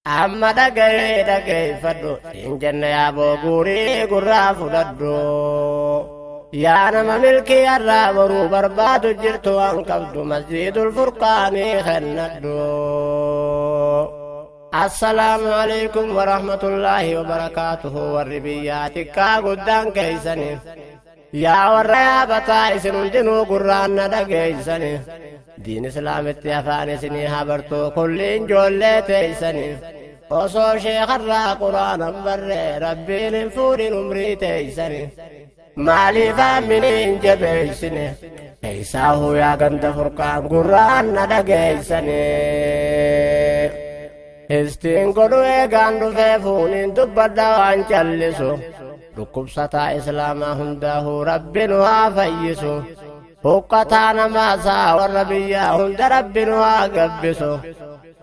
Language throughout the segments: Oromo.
amma dhaga'ee fadhu siin jenna yaa booguurii gurraa fudhadhu yaa nama milkii irraa boruu barbaadu jirtu waan qabdu masjiidul furqaanii kennadhu. Assalaamu alaykum wa rahmatullaahi wa barakaatuhu warri biyyaa xiqqaa guddaan keeysanii yaa warra yaabataa isin hundinuu gurraan na dhageeysanii diin islaamitti afaan isinii habartuu kulliin ijoollee teeysanii osoo sheekarraa quraanan barree rabbiin hin fuudhin umrii teeysanii maaliif aaminiin jabeeysine keeysaahu yaa ganda furqaan gurraan na dhageeysanii istiin godhu eegaan dhufee fuuniin dubbadha waan callisu dhukkubsataa islaamaa hundaahuu rabbi nu haa fayyisu huqqataa namaasaa warra biyyaa hunda rabbi nu haa gabbisu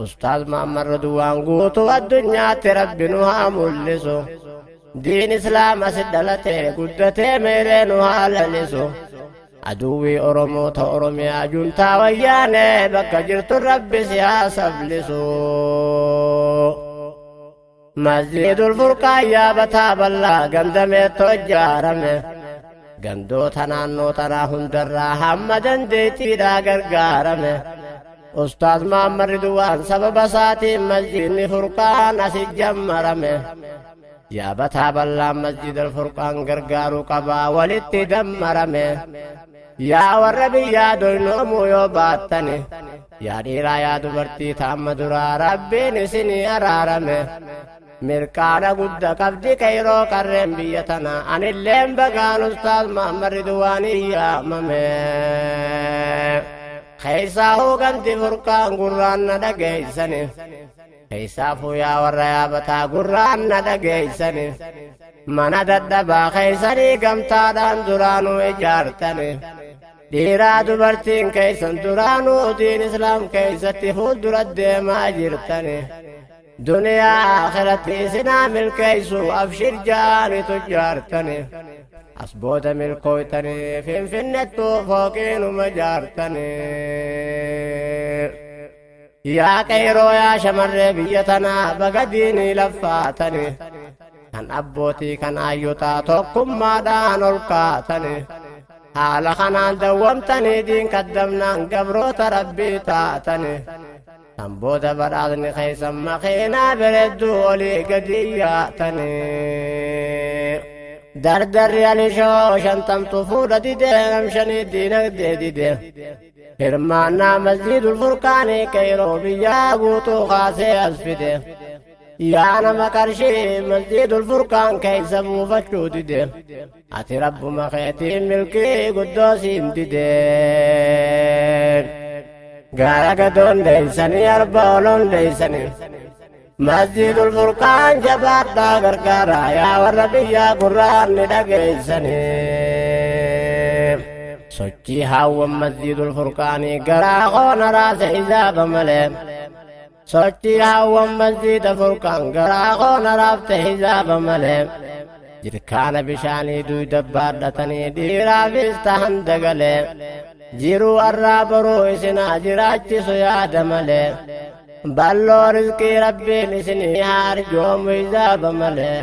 ustaaz Muhammad Ridwaan guutuu addunyaatti rabbi nu haa mul'isu diin islaama si dhalatee guddatee meeree nu haa lalisu aduwwii oromoota oromiyaa juntaa wayyaanee bakka jirtu rabbi si haa sablisu. Masjiidul furqaan yaabataa bal'aa gandameettoo ijaarame gandoota naannoo tanaa hundarraa hamma dandeettiidhaa gargaarame ustaaz Muhammad Ridwaan sababa isaatiin masjiidni furqaan asi jammarame yaabataa bal'aan masjiidul furqaan gargaaruu qabaa walitti dammarame yaa warra biyyaa doynoomuu yoo baattani yaa dhiiraa yaa dubartii taamma duraa rabbiin isinii araarame mirqaana gudda qabdi kayroo qarreen biyya tanaa anilleen bagaan ustaaz Muhammad Ridwaanii yaamame keeysaahuu ganti furqaan gurraan na dhageeysani keeysaafuu yaa warra yaabataa gurraan na dhageeysani mana dadhabaa keeysanii gamtaadhaan duraanuu ijaartani dhiiraa dubartiin keeysan duraanuu diin islaam keeysatti fuuldura deemaa jirtani duniyaa akhiratti isinaa milkeeysu abshir jaani tujaartani as booda milkooytani finfinnettuu fooqiinuma jaartani yaa qayroo yaa shamarree biyya tanaa baga diinii laffaatani kan abbootii kan aayyotaa tokkummaadhaan ol kaatani haala kanaan dawwamtanii diin kaddamnaan gabroota rabbii taatani kan booda badhaasni keeysan makiinaa bereedduu olii gadi yaatani dardarri alishoo shantamtu fuudha didee namshanii diinagdee didee hirmaannaa masjiidul furqaanii qayroo biyyaa guutuu kaasee as fide yaa nama qarshii masjiidul furqaan keeysa buufachuu dide ati rabbuma keetiin milkii guddoo siin didee gaara gadoon deeysanii arba oloon deeysanii masjiidul furqaan jabaadhaa gargaara yaa warra biyyaa gurraan ni dhageeysanii sochii haawwan masjiidul furqaanii garaa qoona raase ijaaba malee sochii haawwan masjiida furqaan garaa qoona raafte hijaaba malee jirkaana bishaanii duyda baadhatanii dhiiraafis tahan dagalee jiruu arraa boruu isinaa jiraachisu yaada malee balloo rizqii rabbiin isinii harjoomu hijaaba malee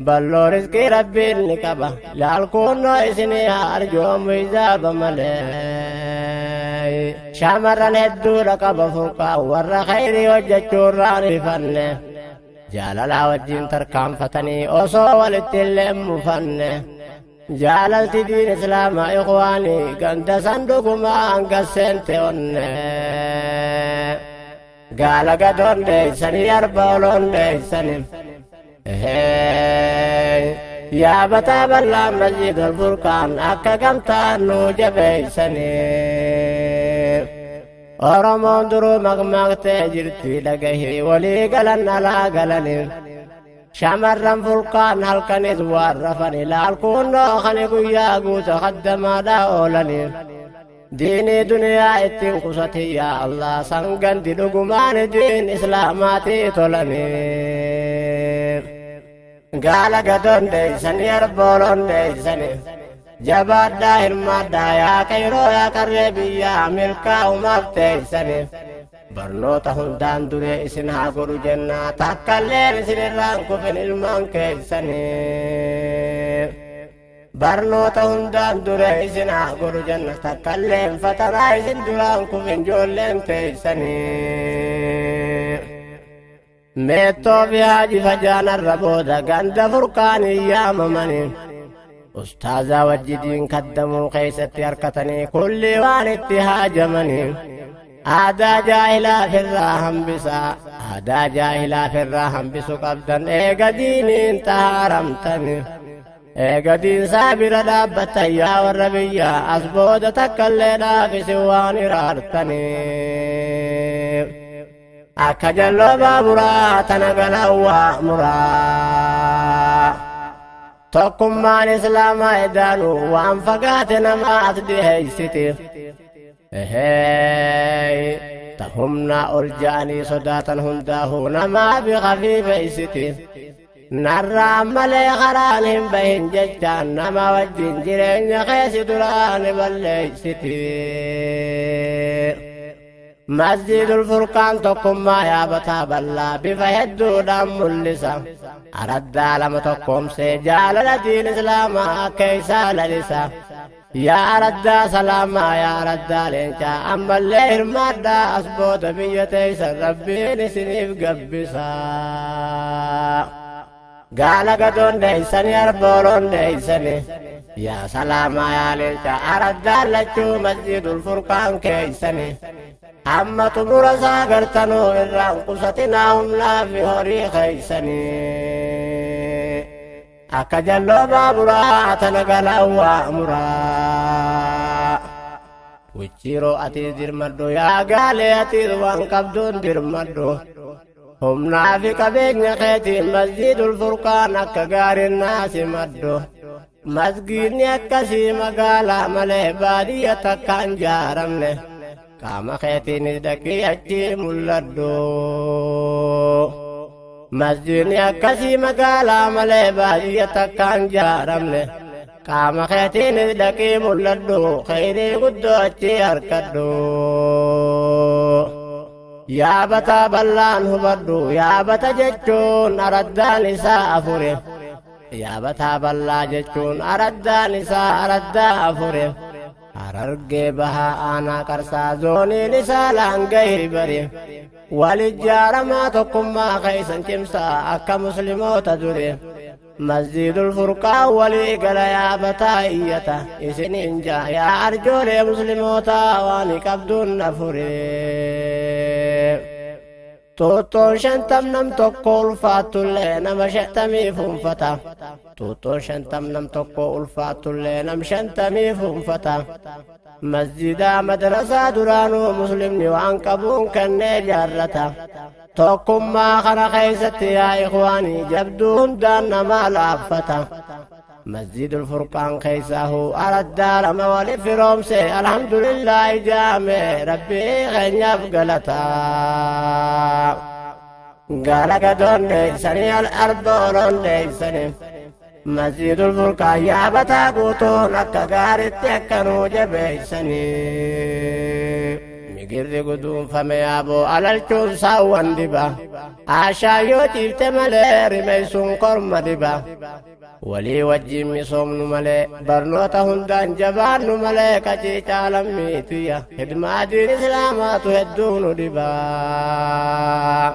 balloo rizqii rabbiin ni qaba laalkuunnoo isinii harjoomu hijaaba malee shamarran hedduudha qaba furqaan warra khayrii hojjechuurraan rifanne jaalalaa wajjiin tarkaanfatanii osoo walitti illee mufanne jaalalti diin islaamaa ikhwaanii ganda sandugumaan gasseente onne gaala gadoon deeysanii arba oloon deeysanii yaabataa bal'aa masjiidul furqaan akka gamtaan nuu jabeeysanii oromoon duruu maqmaqtee jirti dhagahii walii galan alaa galanii shamarran furqaan halkanis waan rafanii laalkuunnoo kani guyyaa guuta kaddamaadhaa oolanii diinii duniyaa ittiin qusatii yaa Allah sangandi dhugumaani diin islaamaatii tolanii gaala gadoon deeysanii arba oloon deeysanii jabaadhaa hirmaadhaa yaa qayroo yaa qarree biyyaa milkaa'umaaf teeysanii barnoota hundaan duree isin haa godhu jennaa takkalleen isin irraan kufin ilmaan keessanii barnoota hundaan duree isin haa godhu jenna takkalleen fatanaa isin duraan kufin ijoolleen teessanii meettoo fi haaji fajaanarra booda ganda furqaanii yaamamanii ustaazaa wajjidiin kaddamuu keessatti harkatanii kulli waan itti haajamanii aadaa jaahilaa firraa hambisaa aadaa jaahilaa firraa hambisu qabdan eega diiniin tahaaramtani eega diin saabira dhaabbatan yaa warra biyyaa as booda takkallee dhaafisi waan iraartanii akka jalloo baaburaa tana galawwaa muraa tokkummaan islaamaa edaanuu waan fagaate namaat dhiheeysitiif tahumna ol ja'anii sodaatan hundaahuu namaa bikafiifeysitiif narraa malee karaan hin bahin jechaan nama wajjin jireenya keesi duraan balleeysitiif masjidul furqaan tokkummaa yaabataa bal'aa bifa hedduudhaan mul'isa araddaa lama tokkoomsee jaalala diin islaamaa keeysaa lalisa yaa araddaa salaamaa yaa araddaa leencaa ammallee hirmaadhaa as booda biyya teeysan rabbiin isiniif gabbisaa gaala gadoon deeysanii arbooloon deeysanii yaa salaamaa yaa leencaa araddaan lachuu masjidul furqaan keeysanii amma xumura isaa gartanuu irraan qusatinaa humnaa fi horii keeysanii akka jalloo baaburaa tana galawwaa muraa wichiroo atiis dirmadhu yaa gaalee atiis waan qabduun dirmadhu humnaa fi qabeenya keetiin masjidul furqaan akka gaariin naasi maddu masgiidni akkasii magaalaa malee baadiyya takkaan jaaramne qaama keetiinis dhaqii achii mul'adhu masjidni akkasii magaalaa malee baadiyya takkaan jaaramne qaama keetiinis dhaqii mul'adhu kheyrii guddoo achii harkadhu yaabataa bal'aan hubadhu yaabata jechuun araddaan isaa afure yaabataa bal'aa jechuun araddaan isaa araddaa afure harargee bahaa aanaa qarsaa zooniin isaa laangahii bari walijjaaramaa tokkummaa keeysan cimsaa akka musliimoota dure masjidul furqaan walii gala yaabataa iyyata isiniin jaa yaa arjoolee muslimootaa waan qabduun afure tuuttoon shantam nam tokko ulfaattullee nama shantamii fuunfata tuuttoon shantam nam tokko ulfaattullee nam shantamii fuunfata masjidaa madrasaa duraanuu muslimni waan qabuun kennee jaarrata tokkummaa kana keeysatti yaa ikhwaanii jabduu hundaan namaa laaffata masjidul furqaan keeysahu araddaa lama wali firoomse alhamdulillaahi jaame rabbii keenyaaf galataa gaala gadoon deeysanii arbooloon deeysanii masjidul furqaan yaabataa guutuun akka gaaritti akkanuu jabeeysanii migirri guduunfame yaaboo alalchuun saawwan diba aashaayyoo ciifte malee rimeysuun korma diba walii wajjiin misoomnu malee barnoota hundaan jabaannu malee qacii caalammiitiyya hidmaa diin islaamaatu hedduu nu dhibaa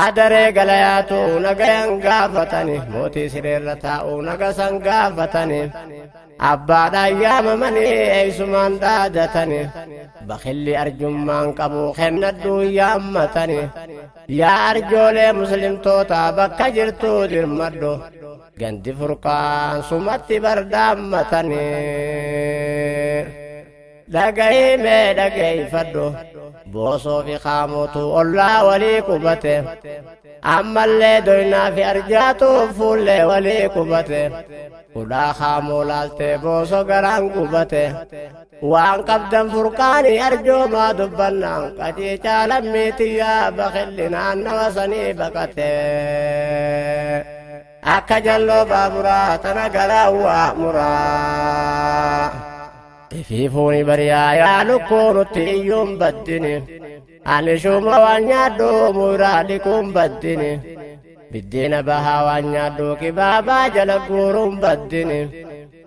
adaree galayaatu nagayan gaafatani mootii sireerra taa'uu nagasan gaafatani abbaadhaan yaamamanii eeysumaan dhaadatani bakilli arjummaan qabu kennadhuu yaammatani yaa arjoolee muslimtoota bakka jirtuu dirmadhu gandi furqaan sumatti bardaammatanii dhagahimee dhageeyfadhu boosoo fi qaamotu ollaa walii qubate ammallee doynaa fi arjaatuuf fuullee walii qubate hudhaa qaamoo laaltee boosoo garaan qubate waan qabdan furqaanii arjoomaa dubbannaan qacii caalammiitiyyaa bakilli naannawa sanii baqate akka jalloo baaburaa tana galaawwaa muraa ifiifuuni bariyaa yaa lukkuu nutti iyyuun baddini ani shuma waan nyaadhu muraadi kun baddini biddeena bahaa waan nyaadhu kibaabaa jala guuruun baddini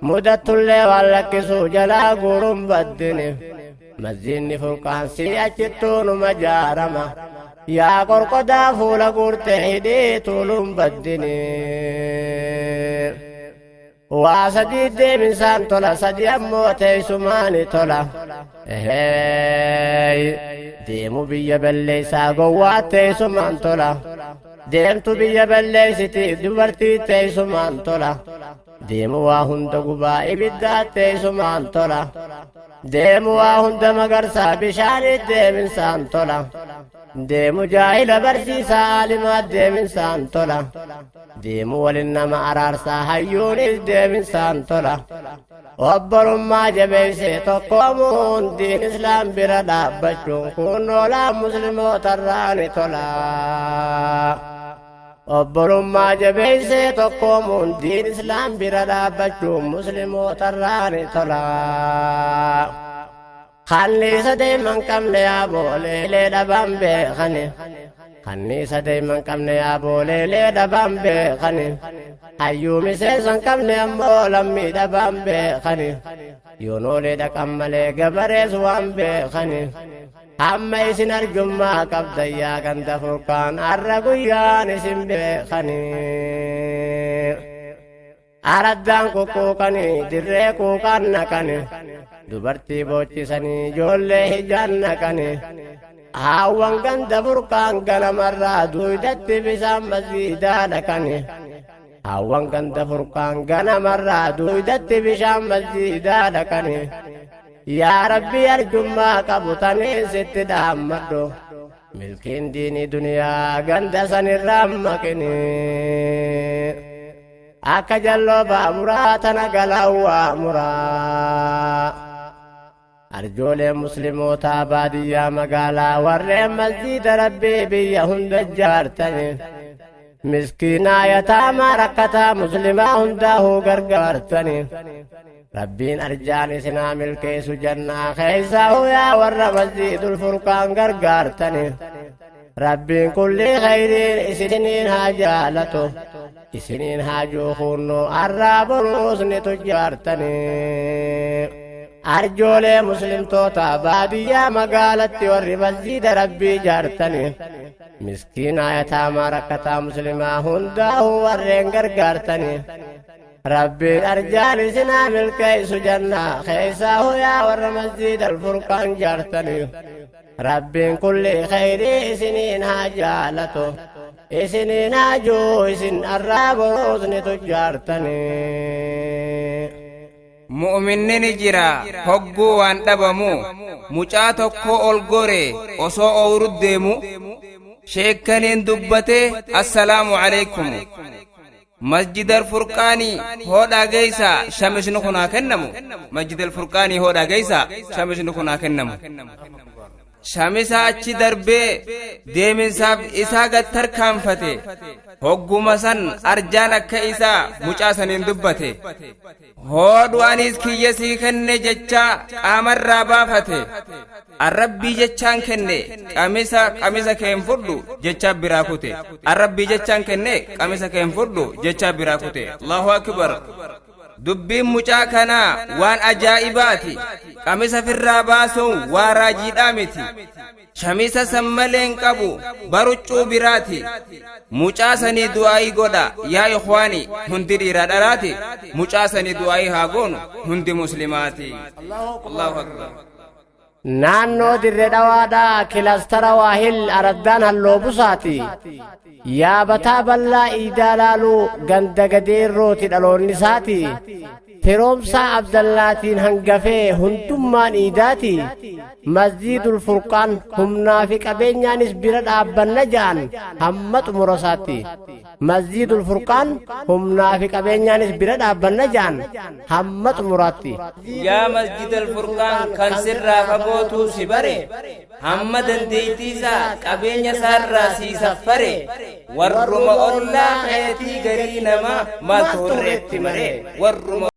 mudatullee waan lakkisuu jalaa guuruun baddini mazziinni furqaansii achittuunuma jaarama yaa qorqodaa fuula guurte hidhii tuuluun baddini waa sadii deebinsaan tola sadi ammoo teessumaani tola deemu biyya balleeysaa gowwaa teessumaan tola deemtu biyya balleeysitiif dubartii teessumaan tola deemu waa hunda gubaa ibiddaa teessumaan tola deemu waa hunda magarsaa bishaanii deebinsaan tola deemu jaahila barsiisaa aalimaa deebinsaan tola deemu walin nama araarsaa hayyuunis deebinsaan tola obbolummaa jabeeyse tokkoomuun diin islaam bira dhaabbachuun kun oolaa muslimootarraani tola obbolummaa jabeeyse tokkoomuun diin islaam bira dhaabbachuun muslimootarraani tola kanniisa deeman qabne yaa booleelee dhaban beekani kanniisa deeman qabne yaa booleelee dhaban beekani hayyuu miseensan qabne ammoo lammii dhaban beekani yoonoolee dhaqan malee gabarees waan beekani amma isin arjummaa qabdan yaa ganda furqaan har'a guyyaan isin beekani araddaan kukuukanii dirree kuukaan naqani dubartii boochisanii ijoollee hijaan naqani haawwan ganda furqaan ganamarraa duydatti bisaan masjiidaa dhaqani haawwan ganda furqaan ganamarraa duydatti bishaan masjiidaa dhaqani yaa rabbi arjummaa qabutanii sitti dhaammadhu milkiin diinii duniyaa ganda sanirraa maqini akka jalloo baaburaa tana galawwaa muraa arjoolee muslimootaa baadiyyaa magaalaa warreen masjiida rabbii biyya hunda jaartani miskiinaa yataamaa rakkataa muslimaa hundaahuu gargaartani rabbiin arjaan isinaa milkeessu jannaa keeysahu yaa warra masjiidul furqaan gargaartani rabbiin kulli khayriin isiniin haa jaalatu isiniin haa juukunnoo arraa boruus ni tujjaartani arjoolee muslimtoota baadiyyaa magaalatti warri masjiida rabbii jaartani miskiinaa yataamaa rakkataa muslimaa hundaahuu warreen gargaartani rabbiin arjaan isinaa milkeessu jannaa keeysahu yaa warra masjiidal furqaan jaartani rabbiin kulli khayrii isiniin haa jaalatu isiniin haa juu isin arraa boruus ni tujjaartani mu'minni jira hogguu waan dhabamu mucaa tokko ol gore osoo ooyru deemu sheekkaniin dubbate assalaamu alaykum masjidal furqaanii hoodhaa geeysa shamisni kun haa kennamu masjidal furqaanii hoodhaa geeysa shamisni kun haa kennamu shamisa achi darbee deeminsaaf isaa gad tarkaanfate hogguma san arjaan akka isaa mucaa saniin dubbate hoodhu anis kiyya sii kenne jechaa qaamarraa baafate arrabbii jechaan kenne qamisa keen fudhu jechaa biraa kute arrabbii jechaan kenne qamisa keen fudhu jechaa biraa kute allahu akbar dubbiin mucaa kanaa waan ajaa'ibaati qamisa firraa baasuun waa raajiidhaa miti shamisa san maleen qabu baruccuu biraati mucaa sanii du'aayii godha yaa ikhwaani hundi dhiiraa dhalaati mucaa sanii du'aayii haa goonu hundi muslimaati allahu akbar naannoo dirree dhawaadhaa kilastara waahil araddaan halloo busaati yaabataa bal'aa iidaa laaluu ganda gadeerrooti dhaloonni isaati firoomsaa abdallaatiin hangafee hundummaan iidaati masjiidul furqaan humnaa fi qabeenyaanis bira dhaabbanna ja'an hamma xumurasaatti masjiidul furqaan humnaa fi qabeenyaanis bira dhaabbanna ja'an hamma xumuraatti yaa masjidal furqaan kan sirraa fagootuu si bare hamma dandeeytiisaa qabeenya isaarraa sii saffare warruma ollaa keetii garii namaa maaltu horreetti mare warruma